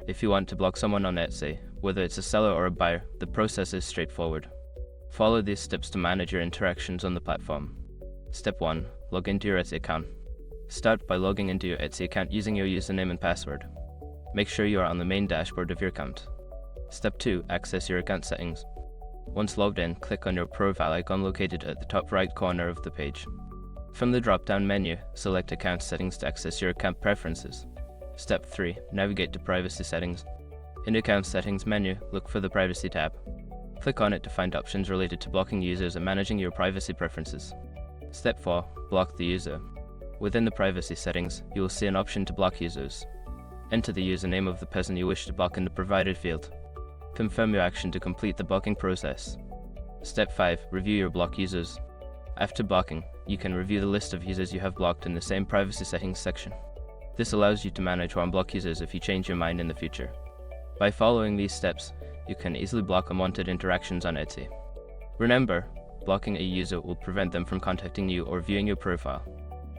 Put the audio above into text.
If you want to block someone on Etsy, whether it's a seller or a buyer, the process is straightforward. Follow these steps to manage your interactions on the platform. Step 1. Log into your Etsy account. Start by logging into your Etsy account using your username and password. Make sure you are on the main dashboard of your account. Step 2. Access your account settings. Once logged in, click on your profile icon located at the top right corner of the page. From the drop-down menu, select Account Settings to access your account preferences. Step 3. Navigate to Privacy Settings. In the Account Settings menu, look for the Privacy tab. Click on it to find options related to blocking users and managing your privacy preferences. Step 4. Block the user. Within the privacy settings, you will see an option to block users. Enter the username of the person you wish to block in the provided field. Confirm your action to complete the blocking process. Step 5. Review your block users. After blocking, you can review the list of users you have blocked in the same privacy settings section. This allows you to manage or unblock users if you change your mind in the future. By following these steps, you can easily block unwanted interactions on Etsy. Remember, blocking a user will prevent them from contacting you or viewing your profile.